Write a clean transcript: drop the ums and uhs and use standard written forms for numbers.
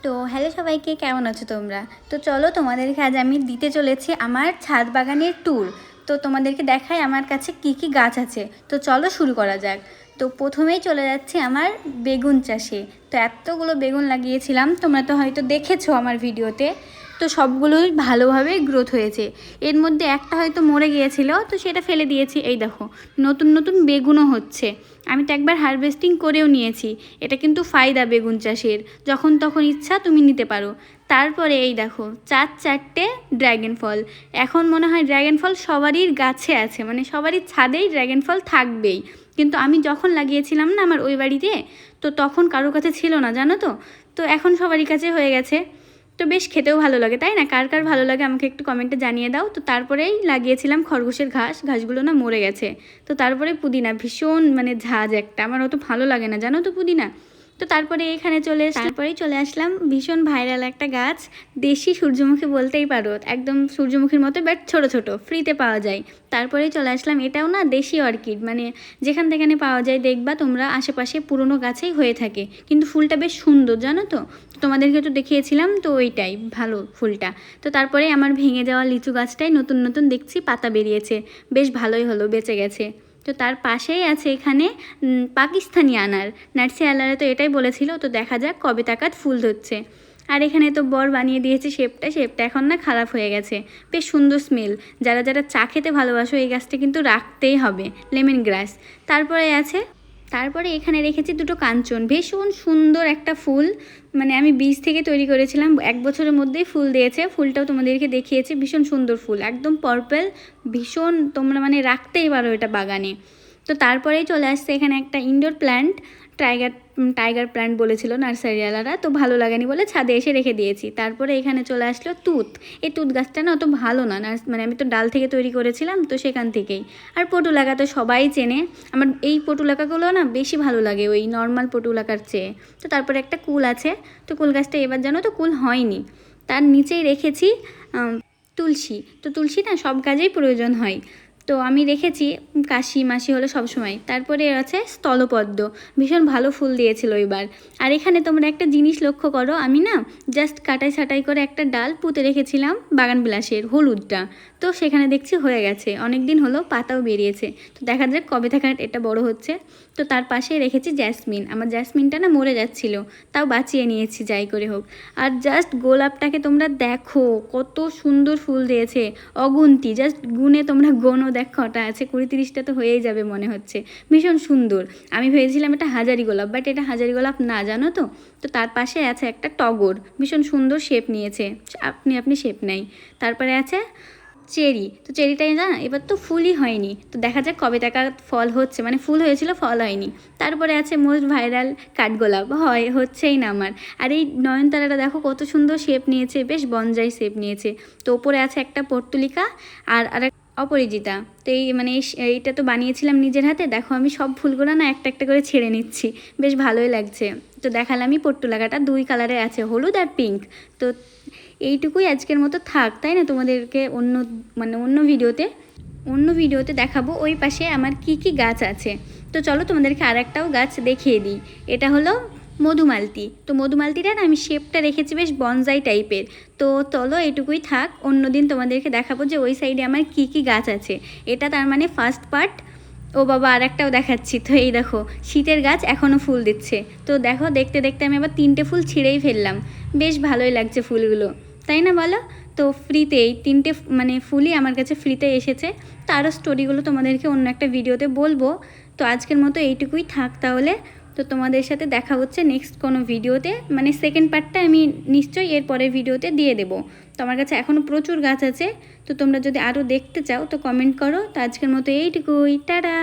তো হ্যালো সবাইকে, কেমন আছো তোমরা? তো চলো তোমাদেরকে আজ আমি দিতে চলেছি আমার ছাদ বাগানের ট্যুর। তো তোমাদেরকে দেখাই আমার কাছে কি কি গাছ আছে। তো চলো শুরু করা যাক। তো প্রথমেই চলে যাচ্ছি আমার বেগুন চাষে। তো এতগুলো বেগুন লাগিয়েছিলাম, তোমরা তো হয়তো দেখেছো আমার ভিডিওতে। তো সবগুলোই ভালোভাবে গ্রোথ হয়েছে। এর মধ্যে একটা হয়তো মরে গিয়েছিল, তো সেটা ফেলে দিয়েছি। এই দেখো, নতুন নতুন বেগুনও হচ্ছে। আমি তো একবার হারভেস্টিং করেও নিয়েছি। এটা কিন্তু ফায়দা বেগুন চাষের, যখন তখন ইচ্ছা তুমি নিতে পারো। তারপরে এই দেখো চারটে ড্র্যাগন ফল। এখন মনে হয় ড্র্যাগন ফল সবারই গাছে আছে, মানে সবারই ছাদেই ড্র্যাগন ফল থাকবেই। কিন্তু আমি যখন লাগিয়েছিলাম না আমার ওই বাড়িতে, তো তখন কারোর কাছে ছিল না, জানো তো। তো এখন সবারই কাছে হয়ে গেছে। তো বেশ খেতেও ভালো লাগে, তাই না? কার কার ভালো লাগে আমাকে একটু কমেন্টে জানিয়ে দাও। তো তারপরেই লাগিয়েছিলাম খরগোশের ঘাসগুলো না মরে গেছে। তো তারপরে পুদিনা, ভীষণ মানে ঝাঁজ একটা, আমার অত ভালো লাগে না জানো তো পুদিনা। তো তারপরে এখানে তারপরেই চলে আসলাম ভীষণ ভাইরাল একটা গাছ, দেশি সূর্যমুখী বলতেই পারো, একদম সূর্যমুখীর মতো, বাট ছোট ছোট, ফ্রিতে পাওয়া যায়। তারপরেই চলে আসলাম, এটাও না দেশি অর্কিড, মানে যেখান থেকে পাওয়া যায় দেখবা তোমরা আশেপাশে পুরনো গাছেই হয়ে থাকে, কিন্তু ফুলটা বেশ সুন্দর জানো তো। তোমাদেরকে তো দেখিয়েছিলাম, তো ওইটাই ভালো ফুলটা। তো তারপরে আমার ভেঙে যাওয়া লিচু গাছটাই নতুন নতুন দেখছি পাতা বেরিয়েছে, বেশ ভালোই হলো, বেঁচে গেছে। তো তার পাশেই আছে এখানে পাকিস্তানি আনার, নার্সারিওয়ালারা তো এটাই বলেছিল। তো দেখা যাক কবে তাকাত ফুল ধরছে। আর এখানে তো বর বানিয়ে দিয়েছে শেপটা এখন না খারাপ হয়ে গেছে। বেশ সুন্দর স্মেল, যারা যারা চা খেতে ভালোবাসো এই গাছটা কিন্তু রাখতেই হবে, লেমন গ্রাস। তারপরে এখানে রেখেছি দুটো কাঞ্চন, ভীষণ সুন্দর একটা ফুল, মানে আমি বীজ থেকে তৈরি করেছিলাম, 1 বছরের মধ্যেই ফুল দিয়েছে। ফুলটাও তোমাদেরকে দেখিয়েছি, ভীষণ সুন্দর ফুল, একদম পার্পল, ভীষণ, তোমরা মানে রাখতেই পারো এটা বাগানে। তো তারপরেই চলে আসছে এখানে একটা ইনডোর প্ল্যান্ট, টাইগার প্ল্যান্ট বলেছিল নার্সারিওয়ালারা, তো ভালো লাগেনি বলে ছাদে এসে রেখে দিয়েছি। তারপরে এখানে চলে আসলো এই তুত গাছটা না অত ভালো না, মানে আমি তো ডাল থেকে তৈরি করেছিলাম, তো সেখান থেকেই। আর পটুলাকা তো সবাই চেনে, আমার এই পটুলাকাগুলো না বেশি ভালো লাগে ওই নর্মাল পটুলাকার চেয়ে। তো তারপরে একটা কুল আছে, তো কুল গাছটা এবার জানো তো কুল হয়নি। তার নিচেই রেখেছি তুলসী। তো তুলসী না সব কাজেই প্রয়োজন হয়, তো আমি রেখেছি, কাশি মাসি হলো সবসময়। তারপরে আছে স্থলপদ্ম, ভীষণ ভালো ফুল দিয়েছিল এবার। আর এখানে তোমরা একটা জিনিস লক্ষ্য করো, আমি না জাস্ট কাটাই ছাটাই করে একটা ডাল পুঁতে রেখেছিলাম বাগান বিলাসের হলুদটা, তো সেখানে দেখছি হয়ে গেছে, অনেক দিন হলো, পাতাও বেরিয়েছে। তো দেখা যাক কবে থেকে এটা বড় হচ্ছে। তো তার পাশে রেখেছি জ্যাসমিন, আমার জ্যাসমিনটা না মরে যাচ্ছিলো, তাও বাঁচিয়ে নিয়েছি যাই করে হোক। আর জাস্ট গোলাপটাকে তোমরা দেখো কত সুন্দর ফুল দিয়েছে, অগুন্তি, জাস্ট গুনে তোমরা গোনো, দেখ কটা আছে, 20-30টা তো হয়েই যাবে মনে হচ্ছে, ভীষণ সুন্দর। আমি ভেবেছিলাম এটা হাজারি গোলাপ, বাট এটা হাজারি গোলাপ না জানো তো। তো তার পাশে আছে একটা টগর, ভীষণ সুন্দর শেপ নিয়েছে, আপনি শেপ নেই। তারপরে আছে চেরি, তো চেরিটাই না এবার তো ফুলই হয়নি, তো দেখা যাক কবে টাকা ফল হচ্ছে, মানে ফুল হয়েছিল ফল হয়নি। তারপরে আছে মোস্ট ভাইরাল কাঠগোলাপ, হচ্ছেই না আমার। আর এই নয়নতারাটা দেখো কত সুন্দর শেপ নিয়েছে, বেশ বনজাই শেপ নিয়েছে। তো ওপরে আছে একটা পর্তুলিকা আর অপরাজিতা। তো এইটা তো বানিয়েছিলাম নিজের হাতে, দেখো আমি সব ফুলগুলো না একটা একটা করে ছেড়ে নিচ্ছি, বেশ ভালোই লাগছে। তো দেখালামই পর্তুলাকাটা 2 কালারে আছে, হলুদ আর পিঙ্ক। তো এইটুকুই আজকের মতো থাক, তাই না? তোমাদেরকে অন্য ভিডিওতে দেখাবো ওই পাশে আমার কি কি গাছ আছে। তো চলো তোমাদেরকে আর একটাও গাছ দেখিয়ে দিই, এটা হলো মধুমালতি। তো মধুমালতিটা না আমি শেপটা রেখেছি বেশ বনজাই টাইপের। তো চলো এইটুকুই থাক, অন্যদিন তোমাদেরকে দেখাবো যে ওই সাইডে আমার কি কি গাছ আছে। এটা তার মানে ফার্স্ট পার্ট। ও বাবা, আর একটাও দেখাচ্ছি। তো এই দেখো শীতের গাছ এখনও ফুল দিচ্ছে। তো দেখো দেখতে দেখতে আমি আবার 3টে ফুল ছিঁড়েই ফেললাম, বেশ ভালোই লাগছে ফুলগুলো, তাই না বলো? তো ফ্রিতে এই 3টে ফুলই আমার কাছে ফ্রিতে এসেছে। তো আরও স্টোরিগুলো তোমাদেরকে অন্য একটা ভিডিওতে বলবো। তো আজকের মতো এইটুকুই থাক তাহলে। তো তোমাদের সাথে দেখা হচ্ছে নেক্সট কোনো ভিডিওতে, মানে সেকেন্ড পার্টটা আমি নিশ্চয়ই এর পরের ভিডিওতে দিয়ে দেবো। তো আমার কাছে এখনও প্রচুর গাছ আছে, তো তোমরা যদি আরও দেখতে চাও তো কমেন্ট করো। তো আজকের মতো এইটুকুই, টাটা।